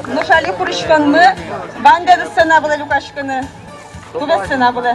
Ну шали пуришкан мы, банда да сцена была Лукашканы, туда сцена была.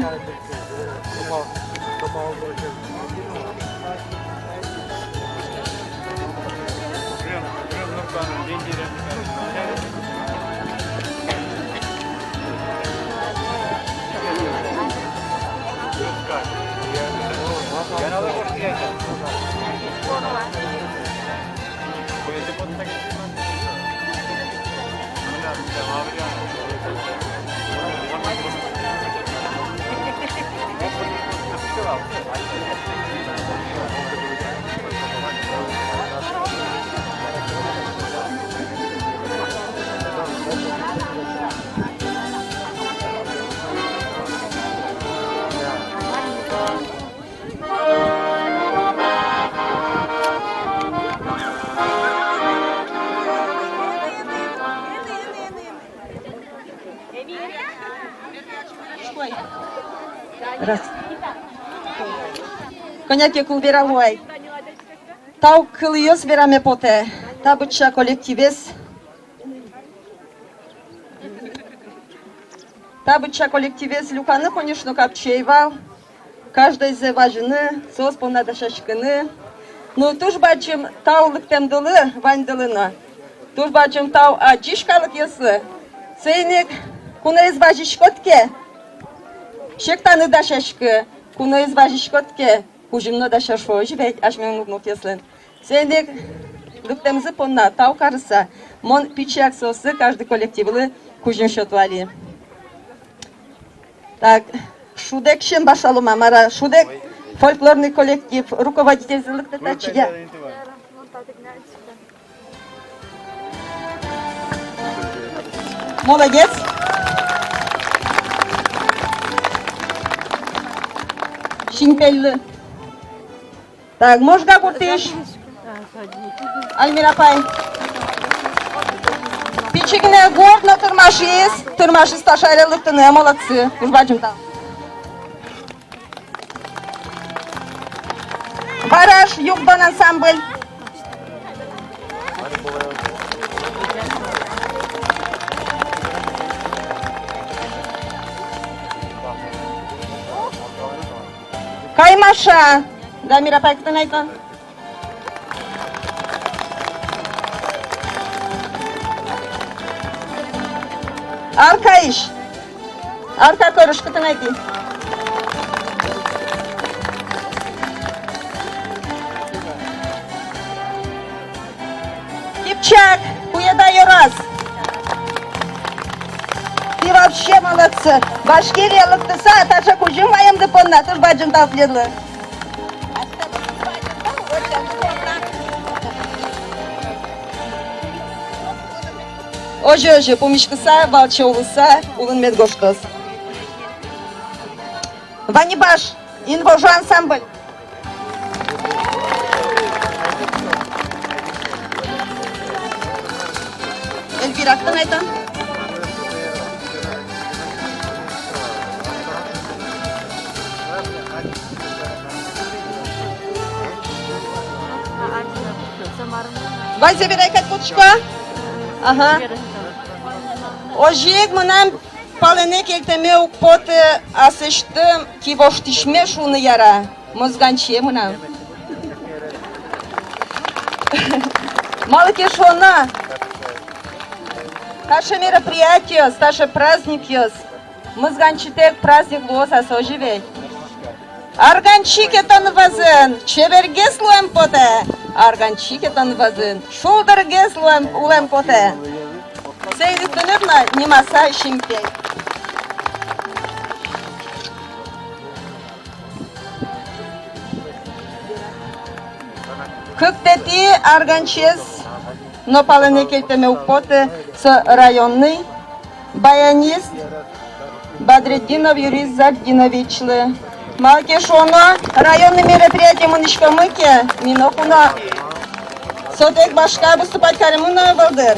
Раз. Коняки кулберавой. Тау кылыёс бераме поте. Та быча коллективес. Та быча коллективес люканы, конечно, капчеевал. Каждый из важны, сос полнадашашканы. Ну, туж бачим тау лыктемдылы, вандылына. Туж бачим тау аджишкалык ясы. Сейник куна из важишкотке. Шектаны дашашкы, куна из важишкотке. Кужимно дашашо, живет, аж мен нукнут яслен. Сейник лыктемзы понна, тау карыса. Мон пичак сосы, каждый коллективлы кужим шотвали. Так, Шудек шем башалу мамара. Шудек фольклорный коллектив, руководитель зылыктачия. Молодец. Шинпеллы. Так, можга куртыш. Альмира пай. Пичигне гордно тырмашис. Тырмашис ташайрылыктыны, молодцы. Ужбачым там. Бараш, югдан ансамбль. Каймаша. Дамира пайтын айтан. Арка иш. Арка көріш кытын айты. Кипчак, куедай раз. Ты вообще молодцы. Башкирия лыктыса, таша кужим ваемды понна, туж баджым тапледлы. Ожи, помешкыса, балча улыса, улын медгоштос. Ванибаш, инвожу ансамбль. Эльвира, кто на это? Вань забирай-ка куточка. Ага. Ожег мынам палене келтеме укпоты асыштым кивоштишме шуны яра. Мозганче мынам. Малыки шона. Таше мероприятие, таше праздник ёс. Мозганчитек праздник лоса соживей. Арганчик это вазен, чеверге слуем поте. Арганчик это вазен, шулдерге слуем улем поте. Сейди тунебна нимаса шимпей. Кыктети арганчес, но палене келтеме укпоте с районный баянист Бадреддинов Юрий Зардиновичлы. Малки шоно районный мероприятие мынышкамыке минокуна сотек башка выступать каремуна валдыр.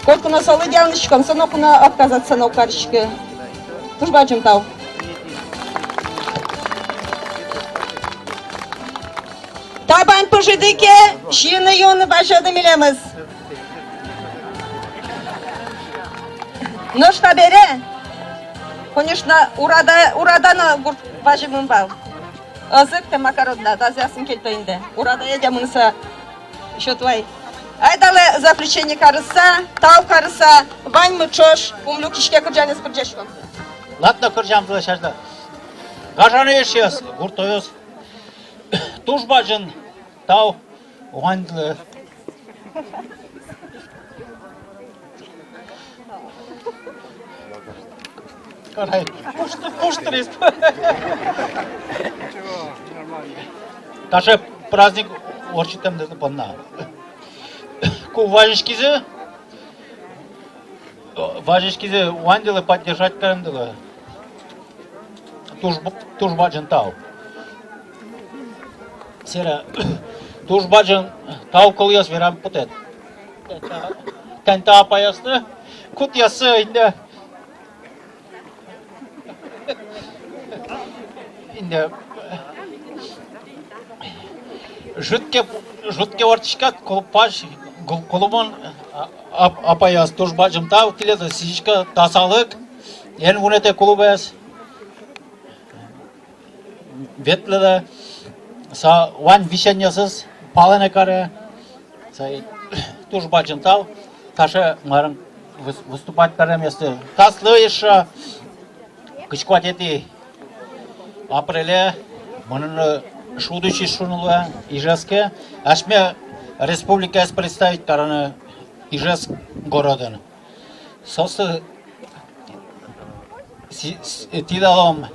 Коткуна солы делнышкам сонокуна отказаться на укарчики. Тужбачым тау. Табань пожидыке шины юны башады милемыз. Ну что бере? Конечно, урадана важимын бал. Азык те макародна, дазясын келпейінде. Урада едемынса, еще твой. Айдалы заключение карыса, тау карыса, вань мычош, умлю кишке кырджанес кырджешком. Ладно, кырджам злашажда. Гажаны ешес, гуртоёс. Тужбажын, тау, уандлы. Карай, пуштырис. Даже праздник орчитем деди понна. Ку важишкизе уандилы поддержать карандылы. Тужбажын тау. Сера тужбажын тау кылыяс верам путет. Тента апаясты, кут ясы инде. Инде жутке ортишкат колпаш колумон апаяс тужбажым тау тилеты сишка тасалык ен вунете клубес ветледа са ван вишеньясыз палене каре сай тужбажым тау таша марын выступать карем если таслы еще кычкватети апреле мынын шудучи шунула Ижевске, ашме республика представить караны Ижевск городын. Сосы тидалом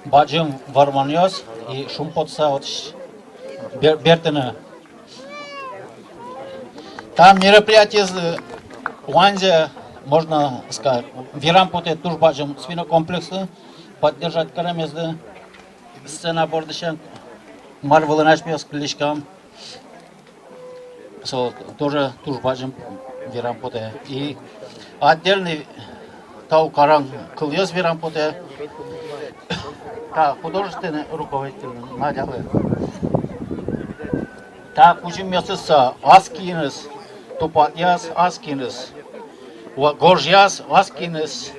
баджым варманьос и шумпотса от бертыны. Там мероприятие Уанзе, можно сказать, Вирампоте туж баджым свинокомплексы поддержать карамезды. Сцена бордышен Марвелы нашмес кличкам. Тоже тужбажим Вирампоте. И отдельный тау каран кыльез Вирампоте. Художественный руководитель Надялы. Кучим месяца Аскинес, Тупатьяс Аскинес, Горжьяс Аскинес.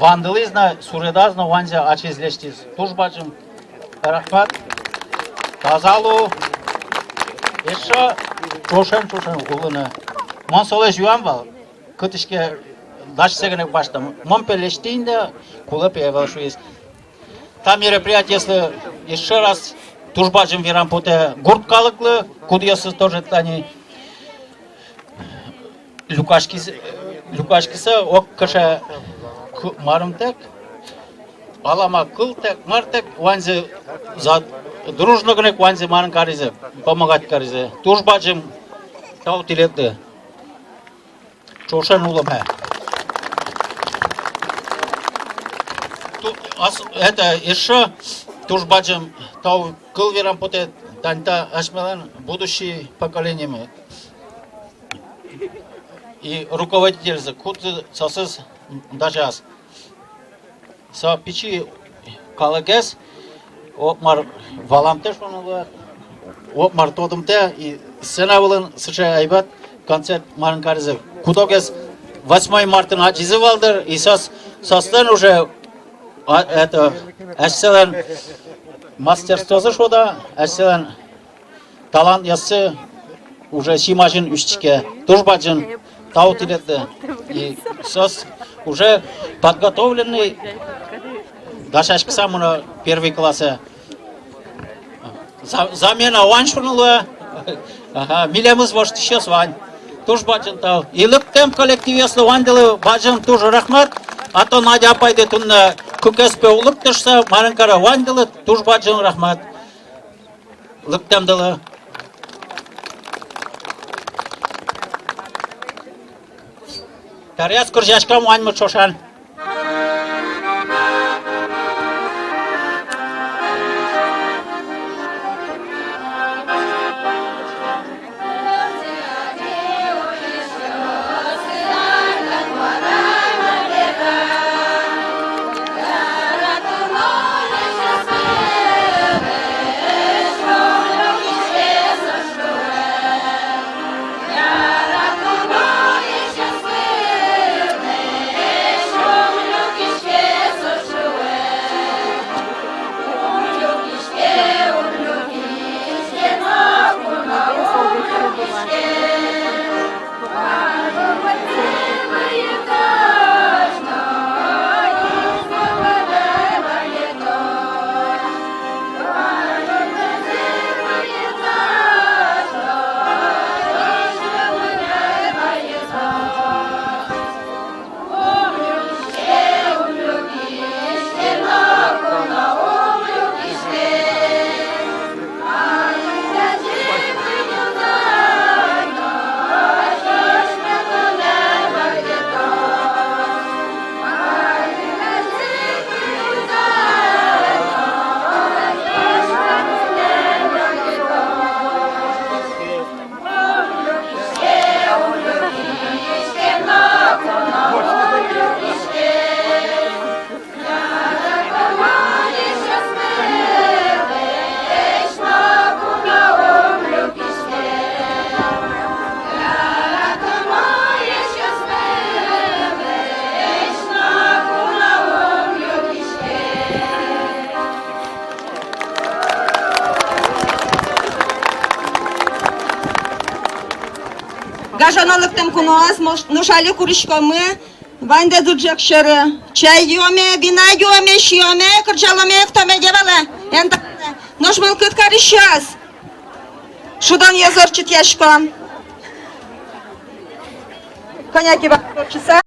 Вандализна, суредазна, ванзя ачезлештиз. Тужбачым, рахмат. Тазалу, еще чошен улыны. Мон солеш юан бал, кытышке даш сегенек баштам. Мон пелештинде, кулы певал шуиз. Там мероприятие, если еще раз тужбачым Вирампоте гурткалыклы, кудьясыз тоже тани. Люкашкисы, ок каша марымтек, алама кылтек, мартек, ванзе за дружно гнек ванзе марын каризе, помогать каризе. Тужбачым тау тилетты. Чошен уламе. Это еще тужбачым тау кыл Вирампоте танта ашмелан будущие поколениями. И руководитель за куты сосыз дажас. Са пичи калагес, опмар валамте шонылы, опмар тодымте и сенавылын сыча айбат концерт марын каризы. Кудогез 8 марта ажизы валдыр, и состан уже это әшселен мастерствосы шода, әшселен талант ясы уже симажин үштіке, тұжбаджин тау тилетті. И сос уже подготовленный дашашки самуна первый классы. Замена вань шунула, милеміз вошты сейчас вань. Туж баджин тау. И лыктем коллектив яслы вандылы баджин туж рахмат, а то Надя апайды тунна күкеспе улып тышса, марынкара вандылы туж баджин рахмат. Лыктем дылы. Тарьяс куржашкам вань мы чошан. Гажаналыктым кунуаз, нушали куришкамы, ванде дуджакшыры, чай йоме, вина йоме, шьоме, кырчаломе, ктоме девала. Энда, ножмал кыткар исчез. Шудан язорчит яшко. Коняки бакчыса.